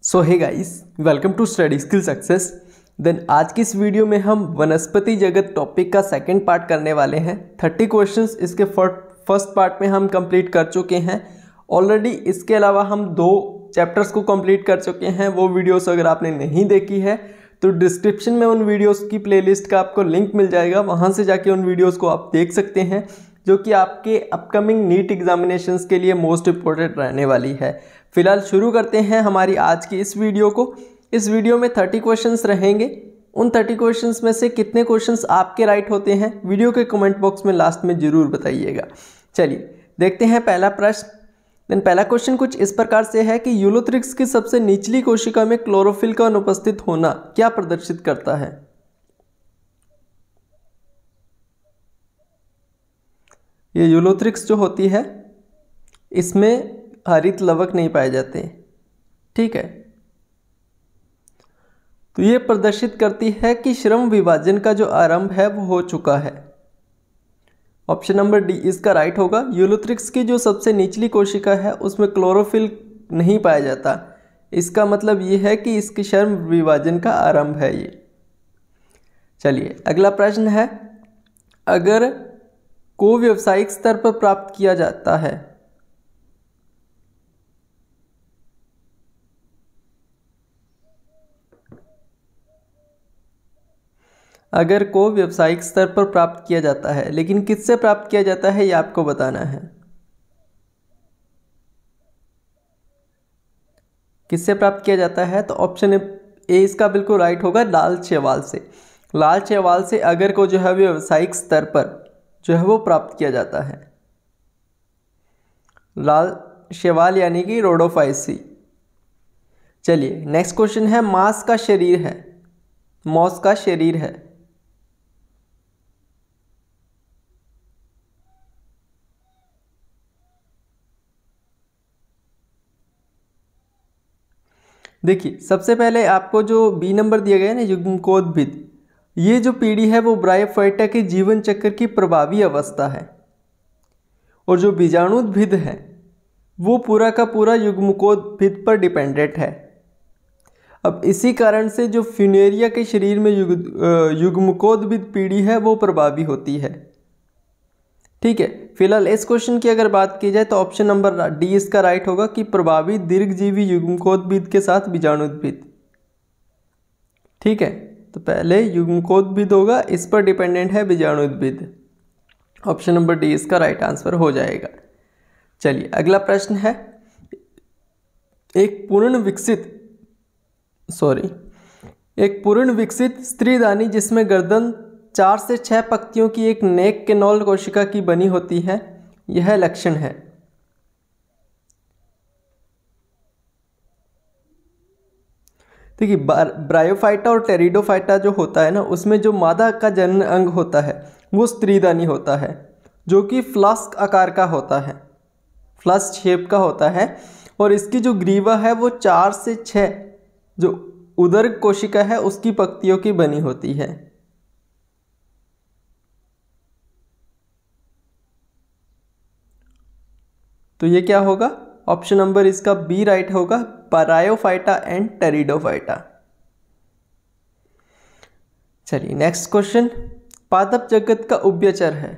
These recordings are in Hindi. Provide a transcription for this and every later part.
So hey guys, welcome to study skill success. Then आज की इस वीडियो में हम वनस्पति जगत टॉपिक का सेकंड पार्ट करने वाले हैं। 30 क्वेश्चंस इसके फर्स्ट पार्ट में हम कंप्लीट कर चुके हैं ऑलरेडी। इसके अलावा हम 2 चैप्टर्स को कंप्लीट कर चुके हैं। वो वीडियोस अगर आपने नहीं देखी है तो डिस्क्रिप्शन में उन वीडियोस की प्लेलिस्ट का आपको लिंक मिल जाएगा, वहाँ से जाके उन वीडियोज़ को आप देख सकते हैं, जो कि आपके अपकमिंग नीट एग्जामिनेशंस के लिए मोस्ट इम्पोर्टेंट रहने वाली है। फिलहाल शुरू करते हैं हमारी आज की इस वीडियो को। इस वीडियो में 30 क्वेश्चंस रहेंगे। उन 30 क्वेश्चंस में से कितने क्वेश्चंस आपके राइट होते हैं वीडियो के कमेंट बॉक्स में लास्ट में ज़रूर बताइएगा। चलिए देखते हैं पहला प्रश्न। देन पहला क्वेश्चन कुछ इस प्रकार से है कि यूलोथ्रिक्स की सबसे निचली कोशिका में क्लोरोफिल का अनुपस्थित होना क्या प्रदर्शित करता है? ये यूलोथ्रिक्स जो होती है इसमें हरित लवक नहीं पाए जाते, ठीक है। तो ये प्रदर्शित करती है कि श्रम विभाजन का जो आरंभ है वो हो चुका है। ऑप्शन नंबर डी इसका राइट होगा। यूलोथ्रिक्स की जो सबसे निचली कोशिका है उसमें क्लोरोफिल नहीं पाया जाता, इसका मतलब ये है कि इसके श्रम विभाजन का आरंभ है ये। चलिए अगला प्रश्न है, अगर को व्यावसायिक स्तर पर प्राप्त किया जाता है, अगर को व्यावसायिक स्तर पर प्राप्त किया जाता है, लेकिन किससे प्राप्त किया जाता है ये आपको बताना है। किससे प्राप्त किया जाता है? तो ऑप्शन ए इसका बिल्कुल राइट होगा, लाल शैवाल से। लाल शैवाल से अगर को जो है व्यावसायिक स्तर पर जो है वो प्राप्त किया जाता है। लाल शैवाल यानी कि रोडोफाइसी। चलिए नेक्स्ट क्वेश्चन है, मांस का शरीर है, मॉस का शरीर है, देखिए सबसे पहले आपको जो बी नंबर दिया गया है ना, युग्मकोद्भिद, ये जो पीढ़ी है वो ब्रायोफाइटा के जीवन चक्र की प्रभावी अवस्था है। और जो बीजाणुद्भिद है वो पूरा का पूरा युग्मकोद्भिद पर डिपेंडेंट है। अब इसी कारण से जो फ्यूनेरिया के शरीर में युग्मकोद्भिद पीढ़ी है वो प्रभावी होती है, ठीक है। फिलहाल इस क्वेश्चन की अगर बात की जाए तो ऑप्शन नंबर डी इसका राइट होगा कि प्रभावी दीर्घजीवी युग्मकोद्भिद के साथ बीजाणुद्भिद, ठीक है। तो पहले युग्मकोद्भिद होगा, इस पर डिपेंडेंट है बीजाणुद्भिद। ऑप्शन नंबर डी इसका राइट आंसर हो जाएगा। चलिए अगला प्रश्न है, एक पूर्ण विकसित स्त्रीदानी जिसमें गर्दन 4 से 6 पत्तियों की एक नेक केनोल कोशिका की बनी होती है, यह लक्षण है। देखिए ब्रायोफाइटा और टेरिडोफाइटा जो होता है ना, उसमें जो मादा का जनन अंग होता है वो स्त्रीदानी होता है, जो कि फ्लास्क आकार का होता है, फ्लास्क शेप का होता है। और इसकी जो ग्रीवा है वो 4 से 6 जो उदर कोशिका है उसकी पंक्तियों की बनी होती है। तो ये क्या होगा? ऑप्शन नंबर इसका बी राइट होगा, ब्रायोफाइटा एंड टेरिडोफाइटा। चलिए नेक्स्ट क्वेश्चन, पादप जगत का उभयचर है,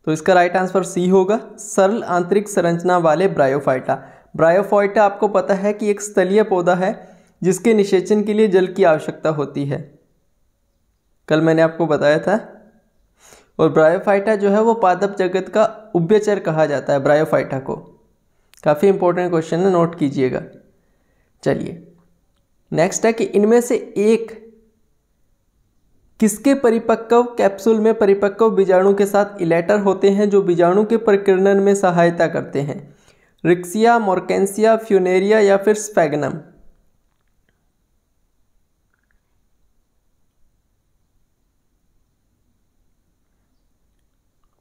तो इसका राइट आंसर सी होगा, सरल आंतरिक संरचना वाले ब्रायोफाइटा। ब्रायोफाइटा आपको पता है कि एक स्थलीय पौधा है जिसके निषेचन के लिए जल की आवश्यकता होती है, कल मैंने आपको बताया था। और ब्रायोफाइटा जो है वो पादप जगत का उभयचर कहा जाता है ब्रायोफाइटा को। काफ़ी इंपॉर्टेंट क्वेश्चन है, नोट कीजिएगा। चलिए नेक्स्ट है कि इनमें से एक किसके परिपक्व कैप्सूल में परिपक्व बीजाणु के साथ इलेटर होते हैं जो बीजाणु के परिकीर्णन में सहायता करते हैं? रिक्सिया, मोर्केंसिया, फ्यूनेरिया या फिर स्फैगनम?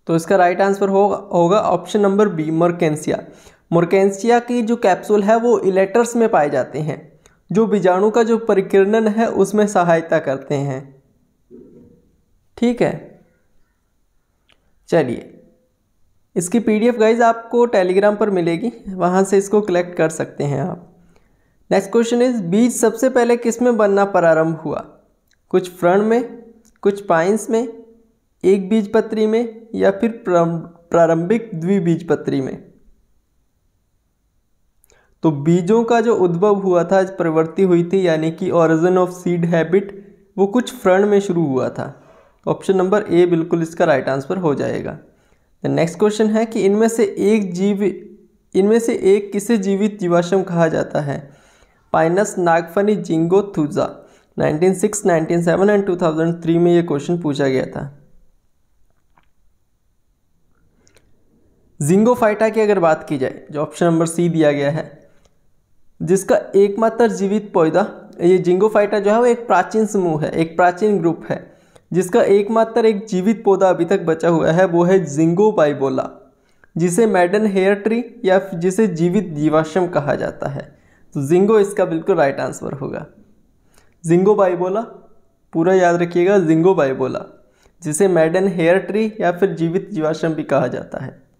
तो इसका राइट आंसर होगा ऑप्शन नंबर बी, मोर्केंसिया। मोर्केंसिया की जो कैप्सूल है वो इलेटर्स में पाए जाते हैं जो बीजाणु का जो परिकीर्णन है उसमें सहायता करते हैं, ठीक है। चलिए, इसकी पीडीएफ गाइज आपको टेलीग्राम पर मिलेगी, वहाँ से इसको कलेक्ट कर सकते हैं आप। नेक्स्ट क्वेश्चन इज, बीज सबसे पहले किस में बनना प्रारंभ हुआ? कुछ फर्न में, कुछ पाइन्स में, एक बीजपत्री में, या फिर प्रारंभिक द्विबीजपत्री में? तो बीजों का जो उद्भव हुआ था, प्रवृत्ति हुई थी, यानी कि ओरिजिन ऑफ सीड हैबिट, वो कुछ फर्न में शुरू हुआ था। ऑप्शन नंबर ए बिल्कुल इसका राइट आंसर हो जाएगा। नेक्स्ट क्वेश्चन है कि इनमें से एक किसे जीवित जीवाश्म कहा जाता है? पाइनस, नागफनी, जिंगो, थूजा। 1906, 1907 एंड 2003 में ये क्वेश्चन पूछा गया था। जिंगोफाइटा की अगर बात की जाए, जो ऑप्शन नंबर सी दिया गया है, जिसका एकमात्र जीवित पौधा, ये जिंगोफाइटा जो है वो एक प्राचीन समूह है, एक प्राचीन ग्रुप है, जिसका एकमात्र एक जीवित पौधा अभी तक बचा हुआ है, वो है जिंगो बाइबोला, जिसे मैडन हेयर ट्री या जिसे जीवित जीवाश्म कहा जाता है। तो जिंगो इसका बिल्कुल राइट आंसर होगा। जिंगो बाइबोला पूरा याद रखिएगा, जिंगो बाइबोला, जिसे मैडन हेयर ट्री या फिर जीवित जीवाश्म भी कहा जाता है।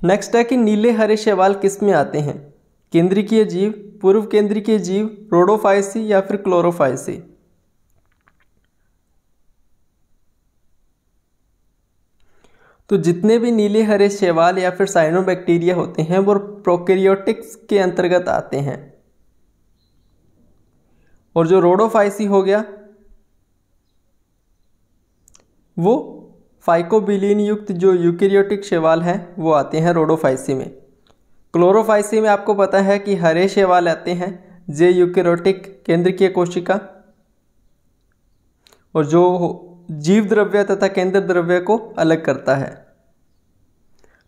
नेक्स्ट है कि नीले हरे शैवाल किस में आते हैं? केंद्रीय जीव, पूर्व केंद्रीय जीव, रोडोफाइसी या फिर क्लोरोफाइसी? तो जितने भी नीले हरे शैवाल या फिर साइनोबैक्टीरिया होते हैं वो प्रोकैरियोटिक्स के अंतर्गत आते हैं। और जो रोडोफाइसी हो गया वो फाइकोबिलीन युक्त जो यूकेरियोटिक शैवाल हैं वो आते हैं रोडोफाइसी में। क्लोरोफाइसी में आपको पता है कि हरे शैवाल आते हैं, जे यूकेरियोटिक केंद्रीय कोशिका, और जो जीव द्रव्य तथा केंद्र द्रव्य को अलग करता है।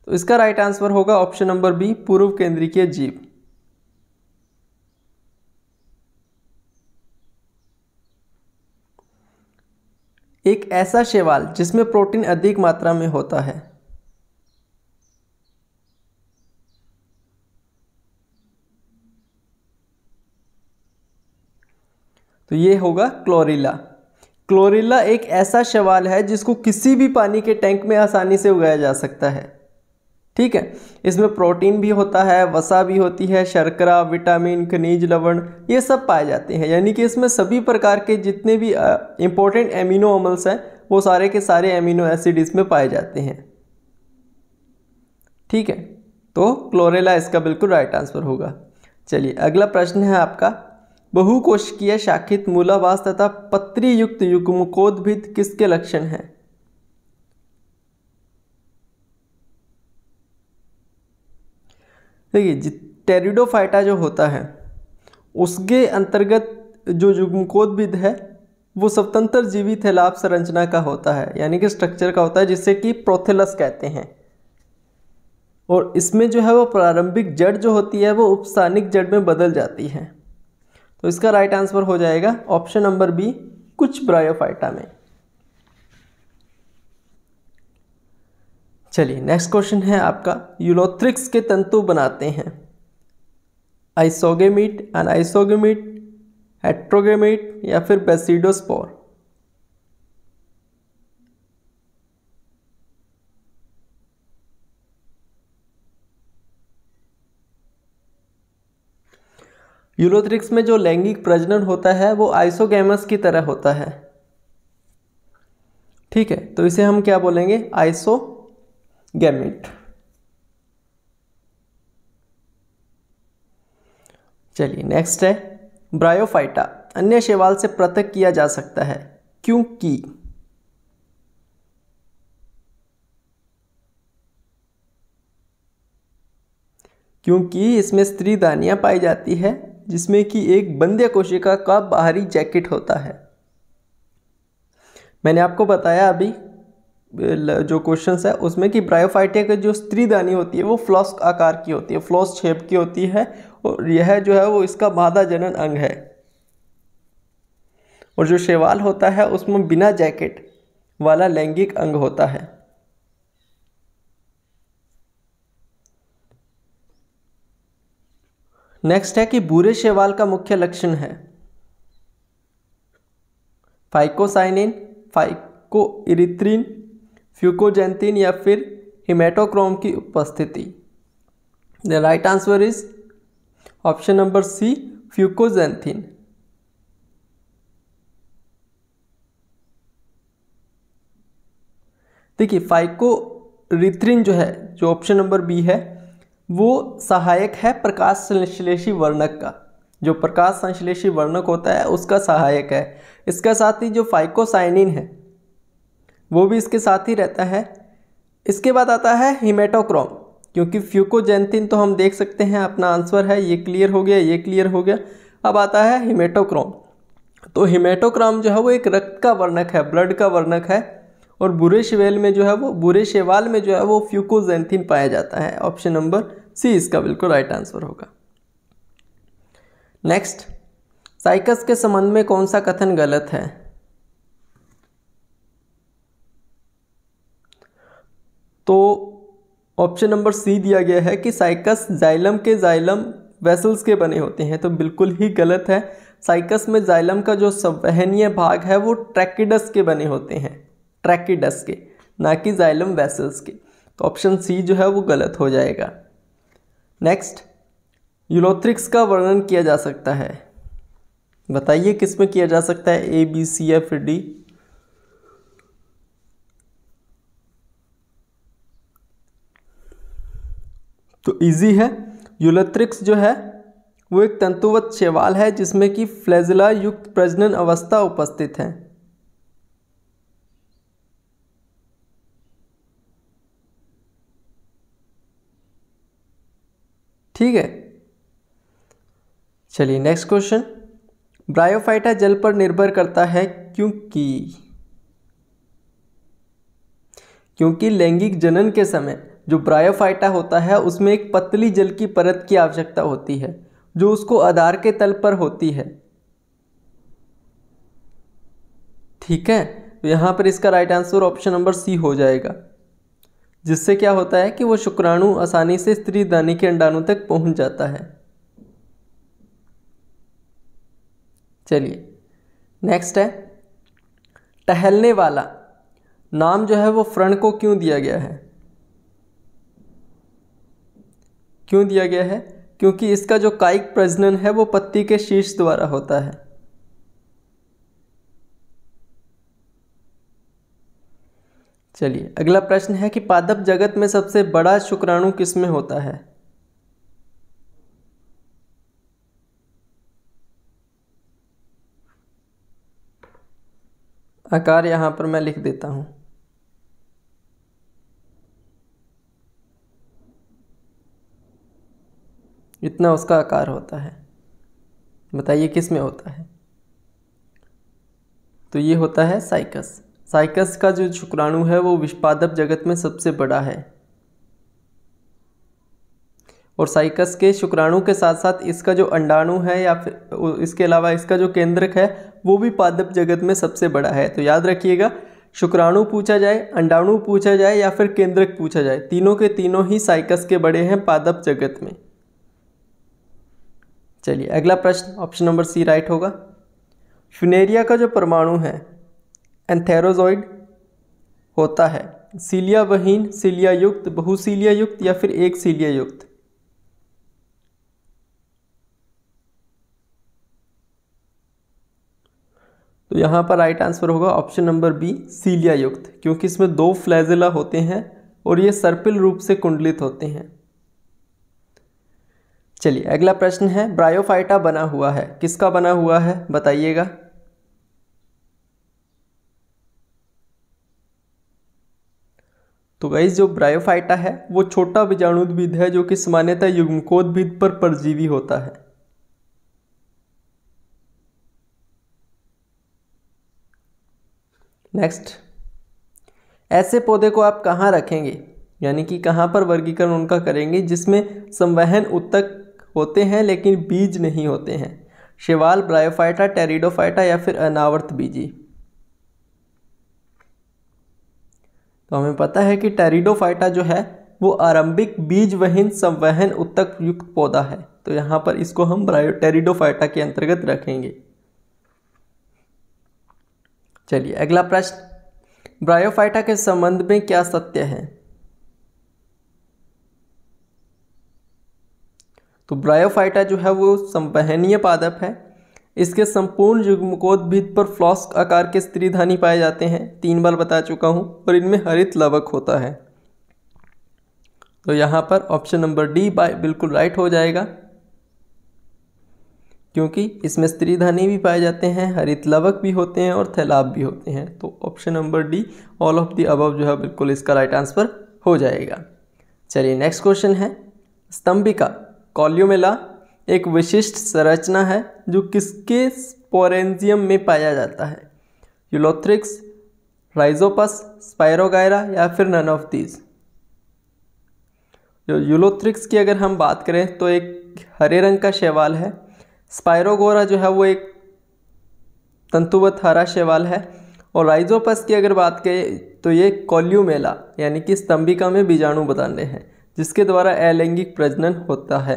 तो इसका राइट आंसर होगा ऑप्शन नंबर बी, पूर्व केंद्रीय जीव। एक ऐसा शैवाल जिसमें प्रोटीन अधिक मात्रा में होता है? तो ये होगा क्लोरेला। क्लोरेला एक ऐसा शैवाल है जिसको किसी भी पानी के टैंक में आसानी से उगाया जा सकता है। ठीक है, इसमें प्रोटीन भी होता है, वसा भी होती है, शर्करा, विटामिन, खनिज, लवण, ये सब पाए जाते हैं। यानी कि इसमें सभी प्रकार के जितने भी इंपॉर्टेंट एमिनो अम्ल्स हैं वो सारे के सारे एमिनो एसिड इसमें पाए जाते हैं। ठीक है, तो क्लोरेला इसका बिल्कुल राइट आंसर होगा। चलिए, अगला प्रश्न है आपका, बहुकोशिकीय शाखित मूलावास तथा पत्री युक्त युग्मकोद्भिद किसके लक्षण हैं? देखिए, टेरिडोफाइटा जो होता है उसके अंतर्गत जो युग्मकोद्भिद है वो स्वतंत्र जीवित लाभ संरचना का होता है, यानी कि स्ट्रक्चर का होता है, जिससे कि प्रोथेलस कहते हैं। और इसमें जो है वो प्रारंभिक जड़ जो होती है वो उपस्थानिक जड़ में बदल जाती है। तो इसका राइट आंसर हो जाएगा ऑप्शन नंबर बी, कुछ ब्रायोफाइटा में। चलिए, नेक्स्ट क्वेश्चन है आपका, यूलोथ्रिक्स के तंतु बनाते हैं आइसोगेमीट, अनआइसोगेमीट, हेट्रोगेमीट या फिर बेसिडोस्पोर? यूलोथ्रिक्स में जो लैंगिक प्रजनन होता है वो आइसोगैमस की तरह होता है। ठीक है, तो इसे हम क्या बोलेंगे? आइसोगैमिट। चलिए, नेक्स्ट है, ब्रायोफाइटा अन्य शैवाल से पृथक किया जा सकता है क्योंकि इसमें स्त्री दानियां पाई जाती है, जिसमें कि एक बंध्य कोशिका का बाहरी जैकेट होता है। मैंने आपको बताया अभी जो क्वेश्चंस है उसमें कि ब्रायोफाइटा की जो स्त्री दानी होती है वो फ्लॉस्क आकार की होती है, फ्लॉस शेप की होती है, और यह जो है वो इसका मादा जनन अंग है। और जो शैवाल होता है उसमें बिना जैकेट वाला लैंगिक अंग होता है। नेक्स्ट है कि भूरे शैवाल का मुख्य लक्षण है फाइकोसाइनिन, फाइको इरिथ्रिन, फ्यूकोजेंथिन या फिर हिमेटोक्रोम की उपस्थिति। The right answer is option number C, fucoxanthin. देखिए फाइकोरिथ्रिन जो है, जो ऑप्शन नंबर बी है, वो सहायक है प्रकाश संश्लेषी वर्णक का। जो प्रकाश संश्लेषी वर्णक होता है उसका सहायक है। इसका साथ ही जो फाइकोसाइनिन है वो भी इसके साथ ही रहता है। इसके बाद आता है हिमेटोक्रोम, क्योंकि फ्यूकोजेंथिन तो हम देख सकते हैं अपना आंसर है, ये क्लियर हो गया, ये क्लियर हो गया। अब आता है हिमेटोक्रोम। तो हिमेटोक्रोम जो है वो एक रक्त का वर्णक है, ब्लड का वर्णक है, और बुरे शैवाल में जो है वो फ्यूकोजेंथिन पाया जाता है। ऑप्शन नंबर सी इसका बिल्कुल राइट आंसर होगा। नेक्स्ट, साइकस के संबंध में कौन सा कथन गलत है? तो ऑप्शन नंबर सी दिया गया है कि साइकस जाइलम के जाइलम वेसल्स के बने होते हैं, तो बिल्कुल ही गलत है। साइकस में जाइलम का जो संवहनीय भाग है वो ट्रैकिडस के बने होते हैं, ट्रैकिडस के, ना कि जाइलम वेसल्स के। तो ऑप्शन सी जो है वो गलत हो जाएगा। नेक्स्ट, यूलोथ्रिक्स का वर्णन किया जा सकता है, बताइए किस में किया जा सकता है? ए, बी, सी या फिर डी? तो इजी है। यूलोथ्रिक्स जो है वो एक तंतुवत शैवाल है जिसमें कि फ्लैजिला युक्त प्रजनन अवस्था उपस्थित है। ठीक है, चलिए नेक्स्ट क्वेश्चन। ब्रायोफाइटा जल पर निर्भर करता है क्योंकि लैंगिक जनन के समय जो ब्रायोफाइटा होता है उसमें एक पतली जल की परत की आवश्यकता होती है जो उसको आधार के तल पर होती है। ठीक है, तो यहाँ पर इसका right answer option number C हो जाएगा, जिससे क्या होता है कि वो शुक्राणु आसानी से स्त्री दानी के अंडाणु तक पहुंच जाता है। चलिए नेक्स्ट है, टहलने वाला नाम जो है वो फ्रण को क्यों दिया गया है? क्यों दिया गया है? क्योंकि इसका जो कायिक प्रजनन है वो पत्ती के शीर्ष द्वारा होता है। चलिए अगला प्रश्न है कि पादप जगत में सबसे बड़ा शुक्राणु किसमें होता है? आकार यहां पर मैं लिख देता हूं। इतना उसका आकार होता है, बताइए किस में होता है? तो ये होता है साइकस। साइकस का जो शुक्राणु है वो विषपादप जगत में सबसे बड़ा है, और साइकस के शुक्राणु के साथ साथ इसका जो अंडाणु है या फिर इसके अलावा इसका जो केंद्रक है वो भी पादप जगत में सबसे बड़ा है। तो याद रखिएगा, शुक्राणु पूछा जाए, अंडाणु पूछा जाए या फिर केंद्रक पूछा जाए, तीनों के तीनों ही साइकस के बड़े हैं पादप जगत में। चलिए अगला प्रश्न, ऑप्शन नंबर सी राइट होगा। फ्यूनेरिया का जो परमाणु है एंथेरोजॉइड होता है सीलिया विहीन, सीलिया युक्त, बहुसीलिया युक्त या फिर एक सीलिया युक्त? तो यहाँ पर राइट आंसर होगा ऑप्शन नंबर बी, सीलिया युक्त, क्योंकि इसमें दो फ्लैजिला होते हैं और ये सर्पिल रूप से कुंडलित होते हैं। चलिए अगला प्रश्न है, ब्रायोफाइटा बना हुआ है, किसका बना हुआ है बताइएगा? तो गाइस जो ब्रायोफाइटा है वो छोटा बीजाणुद्भिद है जो कि सामान्यतः युग्मकोद्भिद पर परजीवी होता है। नेक्स्ट, ऐसे पौधे को आप कहाँ रखेंगे, यानी कि कहाँ पर वर्गीकरण उनका करेंगे जिसमें संवहन उत्तक होते हैं लेकिन बीज नहीं होते हैं? शैवाल, ब्रायोफाइटा, टेरिडोफाइटा या फिर अनावर्त बीजी? तो हमें पता है कि टेरिडोफाइटा जो है वो आरंभिक बीज वहीन संवहन उत्तक युक्त पौधा है, तो यहाँ पर इसको हम टेरिडोफाइटा के अंतर्गत रखेंगे। चलिए अगला प्रश्न, ब्रायोफाइटा के संबंध में क्या सत्य है? तो ब्रायोफाइटा जो है वो संवहनीय पादप है। इसके संपूर्ण युग्मकोद्भिद पर फ्लॉस्क आकार के स्त्रीधानी पाए जाते हैं, 3 बार बता चुका हूं, और इनमें हरित लवक होता है। तो यहाँ पर ऑप्शन नंबर डी बिल्कुल राइट हो जाएगा, क्योंकि इसमें स्त्रीधानी भी पाए जाते हैं, हरित लवक भी होते हैं और थैलाब भी होते हैं। तो option number D all of the above जो है बिल्कुल इसका राइट आंसर हो जाएगा। चलिए नेक्स्ट क्वेश्चन है, स्तंभिका कॉल्यूमेला एक विशिष्ट संरचना है जो किसके स्पोरेंजियम में पाया जाता है? यूलोथ्रिक्स, राइजोपस, स्पायरोगायरा या फिर नन ऑफ दीज? जो यूलोथ्रिक्स की अगर हम बात करें तो एक हरे रंग का शैवाल है। स्पायरोगोरा जो है वो एक तंतुवत हरा शैवाल है। और राइजोपस की अगर बात करें तो ये कॉल्यूमेला यानी कि स्तंभिका में बीजाणु बताने हैं, जिसके द्वारा अलैंगिक प्रजनन होता है।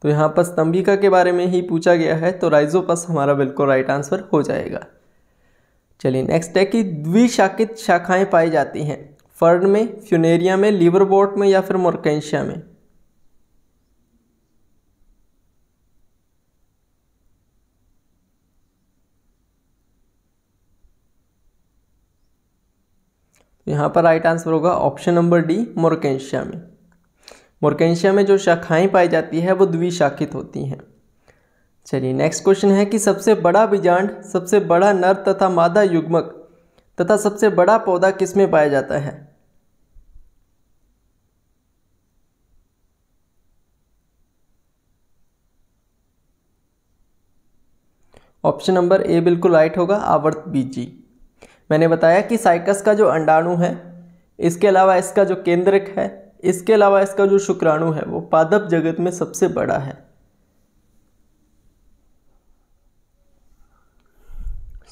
तो यहाँ पर स्तंभिका के बारे में ही पूछा गया है, तो राइजोपस हमारा बिल्कुल राइट आंसर हो जाएगा। चलिए नेक्स्ट है कि द्विशाखित शाखाएं पाई जाती हैं फर्न में, फ्यूनेरिया में, लिवरवोर्ट में या फिर मोरकेंशिया में? यहाँ पर राइट आंसर होगा ऑप्शन नंबर डी, मोरकेंशिया में। मोरकेंशिया में जो शाखाएं पाई जाती है वो द्विशाखित होती हैं। चलिए नेक्स्ट क्वेश्चन है कि सबसे बड़ा बीजांड, सबसे बड़ा नर तथा मादा युग्मक तथा सबसे बड़ा पौधा किसमें पाया जाता है? ऑप्शन नंबर ए बिल्कुल राइट होगा, आवर्त बीजी। मैंने बताया कि साइकस का जो अंडाणु है, इसके अलावा इसका जो केंद्रक है, इसके अलावा इसका जो शुक्राणु है वो पादप जगत में सबसे बड़ा है।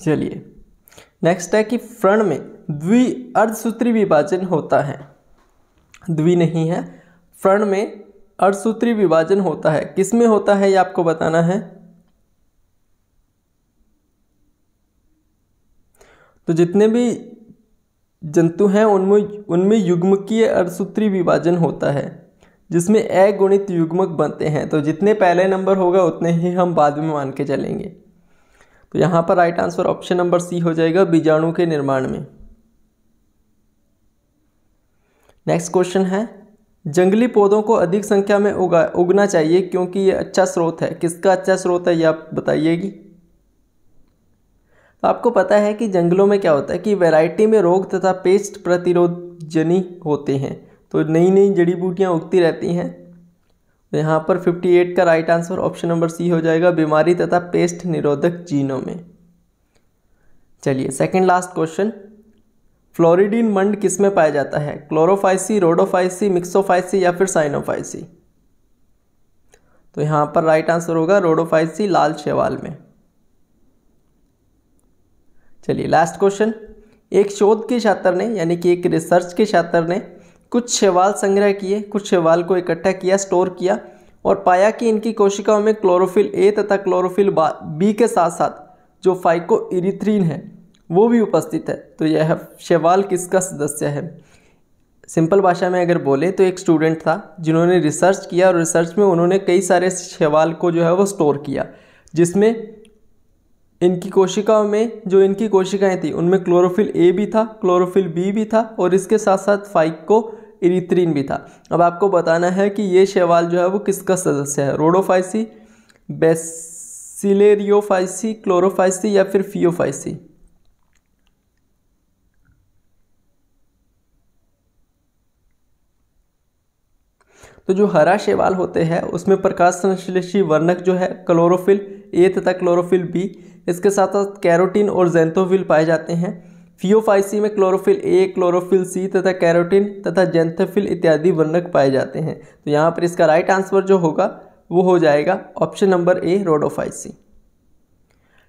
चलिए नेक्स्ट है कि फ्रण में अर्धसूत्री विभाजन होता है। द्वि नहीं है, फ्रण में अर्धसूत्री विभाजन होता है, किसमें होता है ये आपको बताना है। तो जितने भी जंतु हैं उनमें युग्मकीय अर्धसूत्री विभाजन होता है, जिसमें अगुणित युग्मक बनते हैं। तो जितने पहले नंबर होगा उतने ही हम बाद में मान के चलेंगे। तो यहाँ पर right answer option number C हो जाएगा, बीजाणु के निर्माण में। नेक्स्ट क्वेश्चन है, जंगली पौधों को अधिक संख्या में उगना चाहिए क्योंकि ये अच्छा स्रोत है। किसका अच्छा स्रोत है ये आप बताइएगी। तो आपको पता है कि जंगलों में क्या होता है कि वैरायटी में रोग तथा पेस्ट प्रतिरोधजनी होते हैं, तो नई नई जड़ी बूटियाँ उगती रहती हैं। तो यहाँ पर 58 का right answer option number C हो जाएगा, बीमारी तथा पेस्ट निरोधक जीनों में। चलिए सेकंड लास्ट क्वेश्चन, फ्लोरिडीन मंड किस में पाया जाता है? क्लोरोफाइसी, रोडोफाइसी, मिक्सोफाइसी या फिर साइनोफाइसी? तो यहाँ पर राइट आंसर होगा रोडोफाइसी, लाल शैवाल में। चलिए लास्ट क्वेश्चन, एक शोध के छात्र ने यानी कि एक रिसर्च के छात्र ने कुछ शैवाल संग्रह किए, कुछ शैवाल को इकट्ठा किया, स्टोर किया और पाया कि इनकी कोशिकाओं में क्लोरोफिल ए तथा क्लोरोफिल बी के साथ साथ जो फाइकोइरिथ्रिन है वो भी उपस्थित है। तो यह शैवाल किसका सदस्य है? सिंपल भाषा में अगर बोले तो एक स्टूडेंट था जिन्होंने रिसर्च किया और रिसर्च में उन्होंने कई सारे शैवाल को जो है वो स्टोर किया, जिसमें इनकी कोशिकाओं में जो इनकी कोशिकाएं थी उनमें क्लोरोफिल ए भी था, क्लोरोफिल बी भी था और इसके साथ साथ फाइकोइरिथ्रिन भी था। अब आपको बताना है कि ये शैवाल जो है वो किसका सदस्य है, रोडोफाइसी, बेसिलेरियोफाइसी, क्लोरोफाइसी या फिर फियोफाइसी। तो जो हरा शैवाल होते हैं उसमें प्रकाश संश्लेषी वर्णक जो है क्लोरोफिल ए तथा क्लोरोफिल बी, इसके साथ साथ कैरोटीन और जेंथोफिल पाए जाते हैं। फियोफाइसी में क्लोरोफिल ए, क्लोरोफिल सी तथा कैरोटीन तथा जेंथोफिल इत्यादि वर्णक पाए जाते हैं। तो यहाँ पर इसका राइट आंसर जो होगा वो हो जाएगा ऑप्शन नंबर ए, रोडोफाइसी।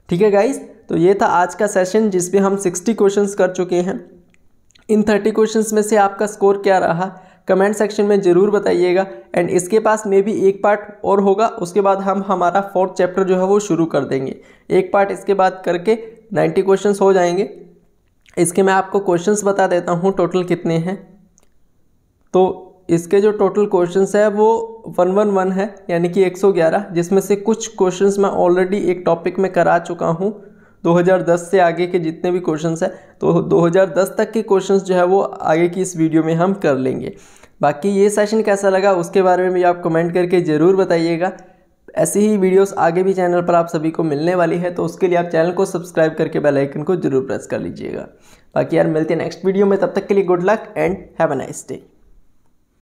ठीक है गाइस, तो ये था आज का सेशन जिसमें हम 60 क्वेश्चंस कर चुके हैं। इन 30 क्वेश्चंस में से आपका स्कोर क्या रहा कमेंट सेक्शन में ज़रूर बताइएगा। एंड इसके पास में भी एक पार्ट और होगा, उसके बाद हम हमारा 4th चैप्टर जो है वो शुरू कर देंगे। एक पार्ट इसके बाद करके 90 क्वेश्चंस हो जाएंगे इसके मैं आपको क्वेश्चंस बता देता हूँ टोटल कितने हैं। तो इसके जो टोटल क्वेश्चंस है वो 111 है, यानी कि 111, जिसमें से कुछ क्वेश्चंस मैं ऑलरेडी एक टॉपिक में करा चुका हूँ। 2010 से आगे के जितने भी क्वेश्चंस हैं, तो 2010 तक के क्वेश्चंस जो है वो आगे की इस वीडियो में हम कर लेंगे। बाकी ये सेशन कैसा लगा उसके बारे में भी आप कमेंट करके ज़रूर बताइएगा। ऐसी ही वीडियोस आगे भी चैनल पर आप सभी को मिलने वाली है, तो उसके लिए आप चैनल को सब्सक्राइब करके बेल आइकन को जरूर प्रेस कर लीजिएगा। बाकी यार मिलते हैं नेक्स्ट वीडियो में, तब तक के लिए good luck and have a nice day.